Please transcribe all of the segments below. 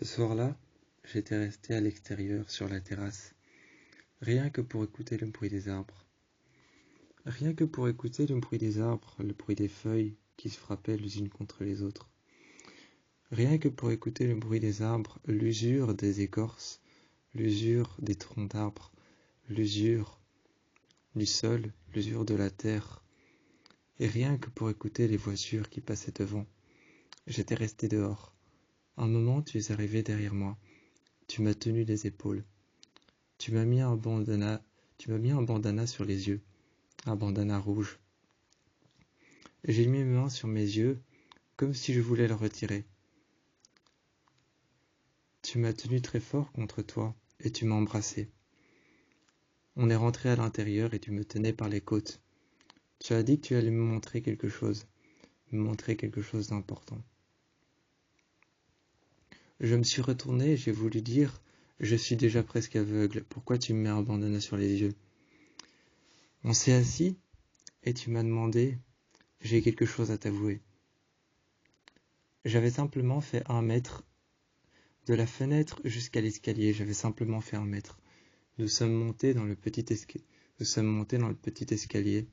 Ce soir-là, j'étais resté à l'extérieur sur la terrasse, rien que pour écouter le bruit des arbres. Rien que pour écouter le bruit des arbres, le bruit des feuilles qui se frappaient les unes contre les autres. Rien que pour écouter le bruit des arbres, l'usure des écorces, l'usure des troncs d'arbres, l'usure du sol, l'usure de la terre. Et rien que pour écouter les voitures qui passaient devant. J'étais resté dehors. Un moment, tu es arrivé derrière moi. Tu m'as tenu les épaules. Tu m'as mis un bandana sur les yeux, un bandana rouge. J'ai mis mes mains sur mes yeux, comme si je voulais le retirer. Tu m'as tenu très fort contre toi, et tu m'as embrassé. On est rentré à l'intérieur et tu me tenais par les côtes. Tu as dit que tu allais me montrer quelque chose d'important. Je me suis retourné et j'ai voulu dire, je suis déjà presque aveugle, pourquoi tu me mets un bandana sur les yeux? On s'est assis et tu m'as demandé, j'ai quelque chose à t'avouer. J'avais simplement fait 1 mètre de la fenêtre jusqu'à l'escalier, j'avais simplement fait 1 mètre. Nous sommes montés dans le petit escalier.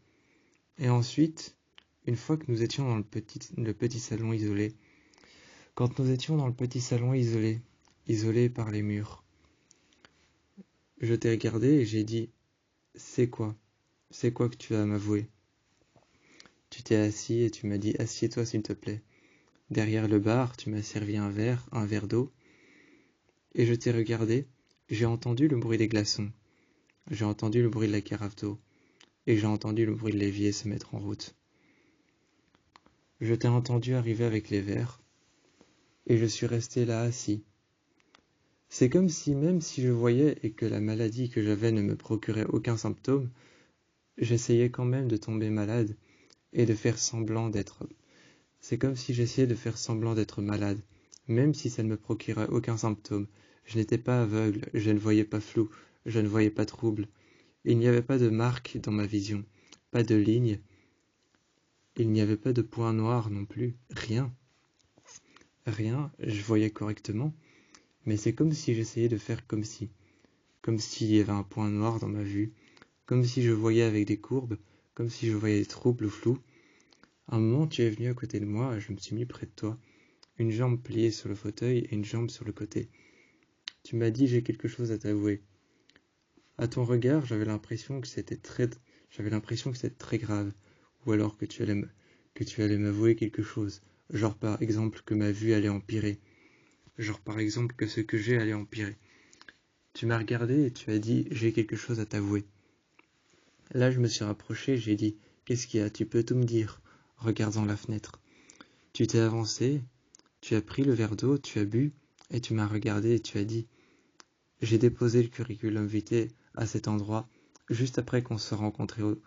Et ensuite, une fois que nous étions dans le petit salon isolé, quand nous étions dans le petit salon isolé par les murs, je t'ai regardé et j'ai dit, c'est quoi? C'est quoi que tu as à m'avouer? Tu t'es assis et tu m'as dit, assieds-toi s'il te plaît. Derrière le bar, tu m'as servi un verre d'eau, et je t'ai regardé, j'ai entendu le bruit des glaçons, j'ai entendu le bruit de la carafe d'eau, et j'ai entendu le bruit de l'évier se mettre en route. Je t'ai entendu arriver avec les verres, et je suis resté là assis. C'est comme si, même si je voyais et que la maladie que j'avais ne me procurait aucun symptôme, j'essayais quand même de tomber malade et de faire semblant d'être. C'est comme si j'essayais de faire semblant d'être malade, même si ça ne me procurait aucun symptôme. Je n'étais pas aveugle, je ne voyais pas flou, je ne voyais pas trouble. Il n'y avait pas de marque dans ma vision, pas de ligne. Il n'y avait pas de point noir non plus, rien. Rien, je voyais correctement, mais c'est comme si j'essayais de faire comme s'il y avait un point noir dans ma vue, comme si je voyais avec des courbes, comme si je voyais des troubles ou flous. Un moment, tu es venu à côté de moi et je me suis mis près de toi, une jambe pliée sur le fauteuil et une jambe sur le côté. Tu m'as dit, j'ai quelque chose à t'avouer. À ton regard, j'avais l'impression que c'était très grave, ou alors que tu allais m'avouer quelque chose, genre par exemple que ma vue allait empirer, genre par exemple que ce que j'ai allait empirer. Tu m'as regardé et tu as dit, j'ai quelque chose à t'avouer. Là, je me suis rapproché et j'ai dit, qu'est-ce qu'il y a? Tu peux tout me dire, regardant la fenêtre. Tu t'es avancé, tu as pris le verre d'eau, tu as bu, et tu m'as regardé et tu as dit, j'ai déposé le curriculum vitae à cet endroit, juste après qu'on se rencontré au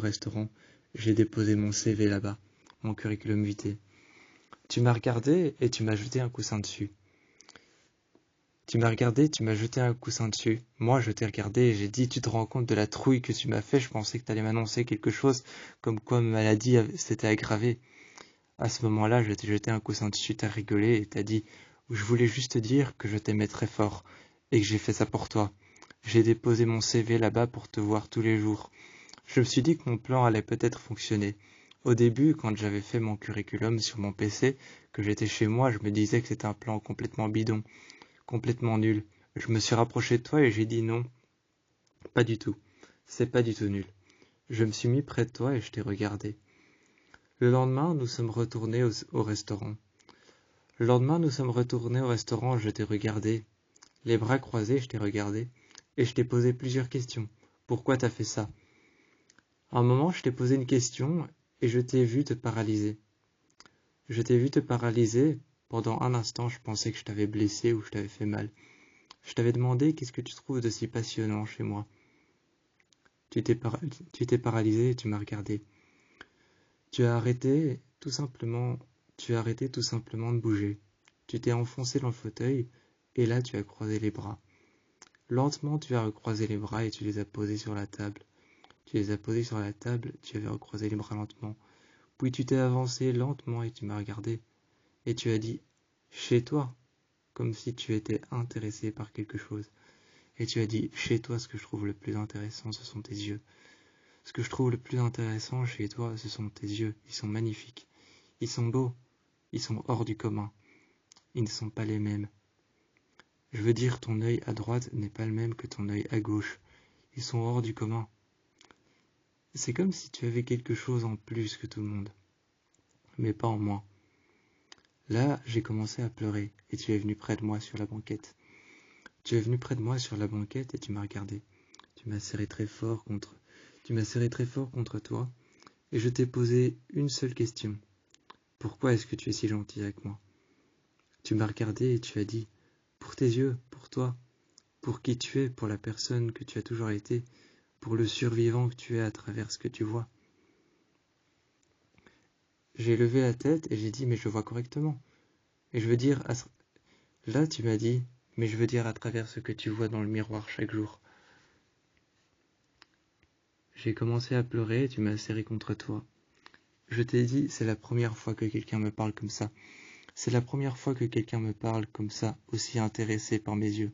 restaurant, j'ai déposé mon CV là-bas, mon curriculum vitae. Tu m'as regardé et tu m'as jeté un coussin dessus. Moi, je t'ai regardé et j'ai dit, tu te rends compte de la trouille que tu m'as fait? Je pensais que tu allais m'annoncer quelque chose, comme quoi ma maladie s'était aggravée. À ce moment-là, je t'ai jeté un coussin dessus, t'as rigolé et t'as dit, je voulais juste te dire que je t'aimais très fort et que j'ai fait ça pour toi. J'ai déposé mon CV là-bas pour te voir tous les jours. Je me suis dit que mon plan allait peut-être fonctionner. Au début, quand j'avais fait mon curriculum sur mon PC, que j'étais chez moi, je me disais que c'était un plan complètement bidon, complètement nul. Je me suis rapproché de toi et j'ai dit non, pas du tout. C'est pas du tout nul. Je me suis mis près de toi et je t'ai regardé. Le lendemain, nous sommes retournés au restaurant. Je t'ai regardé. Les bras croisés, je t'ai regardé. Et je t'ai posé plusieurs questions. Pourquoi t'as fait ça? À un moment, je t'ai posé une question et je t'ai vu te paralyser. Pendant un instant, je pensais que je t'avais blessé ou je t'avais fait mal. Je t'avais demandé qu'est-ce que tu trouves de si passionnant chez moi. Tu t'es paralysé et tu m'as regardé. Tu as arrêté tout simplement de bouger. Tu t'es enfoncé dans le fauteuil et là tu as croisé les bras. Lentement tu as recroisé les bras et tu les as posés sur la table. Tu avais recroisé les bras lentement. Puis tu t'es avancé lentement et tu m'as regardé. Et tu as dit, chez toi, comme si tu étais intéressé par quelque chose. Et tu as dit, chez toi, ce que je trouve le plus intéressant, ce sont tes yeux. Ce que je trouve le plus intéressant chez toi, ce sont tes yeux. Ils sont magnifiques. Ils sont beaux. Ils sont hors du commun. Ils ne sont pas les mêmes. Je veux dire, ton œil à droite n'est pas le même que ton œil à gauche. Ils sont hors du commun. C'est comme si tu avais quelque chose en plus que tout le monde, mais pas en moins. Là, j'ai commencé à pleurer, et tu es venu près de moi sur la banquette. Tu es venu près de moi sur la banquette et tu m'as regardé. Tu m'as serré très fort contre toi, et je t'ai posé une seule question. Pourquoi est-ce que tu es si gentil avec moi? Tu m'as regardé et tu as dit, pour tes yeux, pour toi, pour qui tu es, pour la personne que tu as toujours été, pour le survivant que tu es à travers ce que tu vois. J'ai levé la tête et j'ai dit, mais je vois correctement. Et je veux dire, là tu m'as dit, mais je veux dire à travers ce que tu vois dans le miroir chaque jour. J'ai commencé à pleurer et tu m'as serré contre toi. Je t'ai dit, c'est la première fois que quelqu'un me parle comme ça. C'est la première fois que quelqu'un me parle comme ça, aussi intéressé par mes yeux.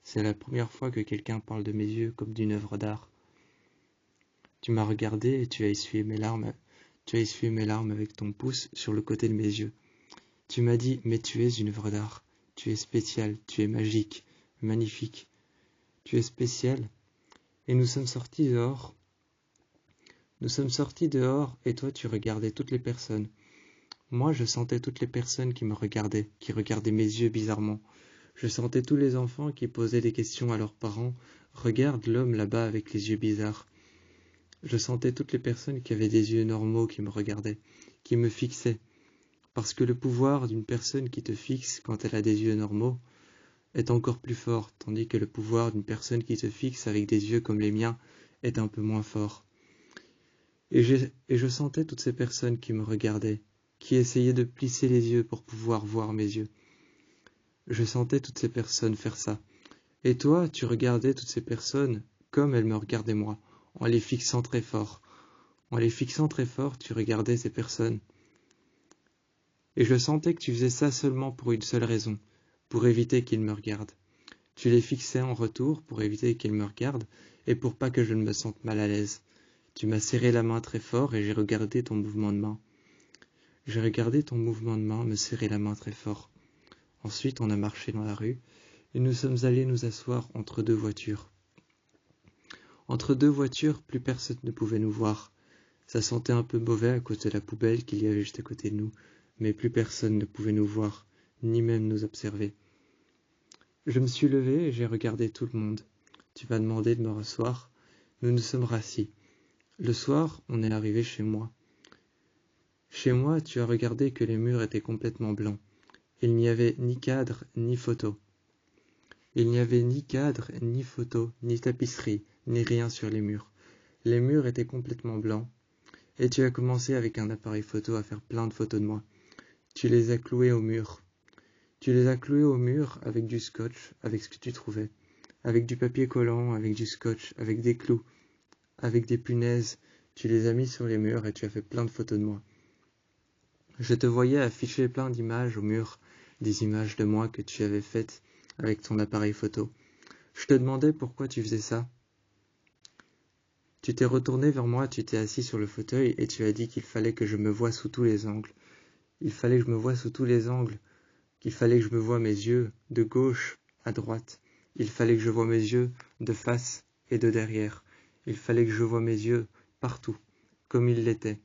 C'est la première fois que quelqu'un parle de mes yeux comme d'une œuvre d'art. Tu m'as regardé et tu as essuyé mes larmes. Tu as essuyé mes larmes avec ton pouce sur le côté de mes yeux. Tu m'as dit, mais tu es une œuvre d'art. Tu es spécial, tu es magique, magnifique. Tu es spécial. Et nous sommes sortis dehors. Nous sommes sortis dehors et toi tu regardais toutes les personnes. Moi je sentais toutes les personnes qui me regardaient, qui regardaient mes yeux bizarrement. Je sentais tous les enfants qui posaient des questions à leurs parents. Regarde l'homme là-bas avec les yeux bizarres. Je sentais toutes les personnes qui avaient des yeux normaux qui me regardaient, qui me fixaient. Parce que le pouvoir d'une personne qui te fixe quand elle a des yeux normaux est encore plus fort, tandis que le pouvoir d'une personne qui te fixe avec des yeux comme les miens est un peu moins fort. Et je sentais toutes ces personnes qui me regardaient, qui essayaient de plisser les yeux pour pouvoir voir mes yeux. Je sentais toutes ces personnes faire ça. Et toi, tu regardais toutes ces personnes comme elles me regardaient moi, en les fixant très fort. En les fixant très fort, tu regardais ces personnes. Et je sentais que tu faisais ça seulement pour une seule raison, pour éviter qu'ils me regardent. Tu les fixais en retour pour éviter qu'ils me regardent et pour pas que je ne me sente mal à l'aise. Tu m'as serré la main très fort et j'ai regardé ton mouvement de main. J'ai regardé ton mouvement de main me serrer la main très fort. Ensuite, on a marché dans la rue et nous sommes allés nous asseoir entre deux voitures. Entre deux voitures, plus personne ne pouvait nous voir. Ça sentait un peu mauvais à cause de la poubelle qu'il y avait juste à côté de nous, mais plus personne ne pouvait nous voir, ni même nous observer. Je me suis levé et j'ai regardé tout le monde. Tu m'as demandé de me rasseoir. Nous nous sommes rassis. Le soir, on est arrivé chez moi. Chez moi, tu as regardé que les murs étaient complètement blancs. Il n'y avait ni cadre, ni photo. Il n'y avait ni cadre, ni photo, ni tapisserie, ni rien sur les murs. Les murs étaient complètement blancs. Et tu as commencé avec un appareil photo à faire plein de photos de moi. Tu les as clouées au mur. Tu les as clouées au mur avec du scotch, avec ce que tu trouvais. Avec du papier collant, avec du scotch, avec des clous, avec des punaises. Tu les as mis sur les murs et tu as fait plein de photos de moi. Je te voyais afficher plein d'images au mur, des images de moi que tu avais faites avec ton appareil photo. Je te demandais pourquoi tu faisais ça. Tu t'es retourné vers moi, tu t'es assis sur le fauteuil et tu as dit qu'il fallait que je me voie sous tous les angles. Il fallait que je me voie sous tous les angles, qu'il fallait que je me voie mes yeux de gauche à droite. Il fallait que je voie mes yeux de face et de derrière. Il fallait que je voie mes yeux partout, comme ils l'étaient,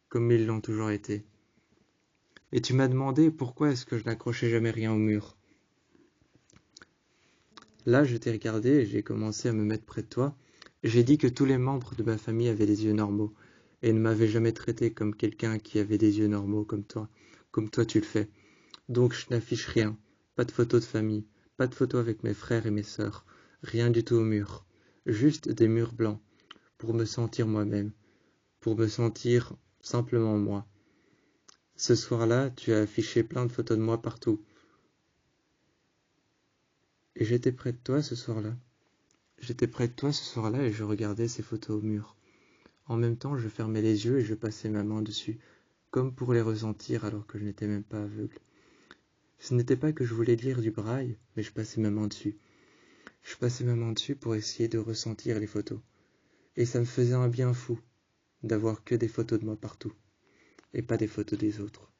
comme ils l'ont toujours été. Et tu m'as demandé pourquoi est-ce que je n'accrochais jamais rien au mur. Là, je t'ai regardé et j'ai commencé à me mettre près de toi. J'ai dit que tous les membres de ma famille avaient des yeux normaux et ne m'avaient jamais traité comme quelqu'un qui avait des yeux normaux comme toi tu le fais. Donc je n'affiche rien, pas de photos de famille, pas de photos avec mes frères et mes sœurs, rien du tout au mur, juste des murs blancs, pour me sentir moi-même, pour me sentir simplement moi. Ce soir-là, tu as affiché plein de photos de moi partout. Et j'étais près de toi ce soir-là. J'étais près de toi ce soir-là et je regardais ces photos au mur. En même temps, je fermais les yeux et je passais ma main dessus, comme pour les ressentir alors que je n'étais même pas aveugle. Ce n'était pas que je voulais lire du braille, mais je passais ma main dessus. Je passais ma main dessus pour essayer de ressentir les photos. Et ça me faisait un bien fou d'avoir que des photos de moi partout, et pas des photos des autres.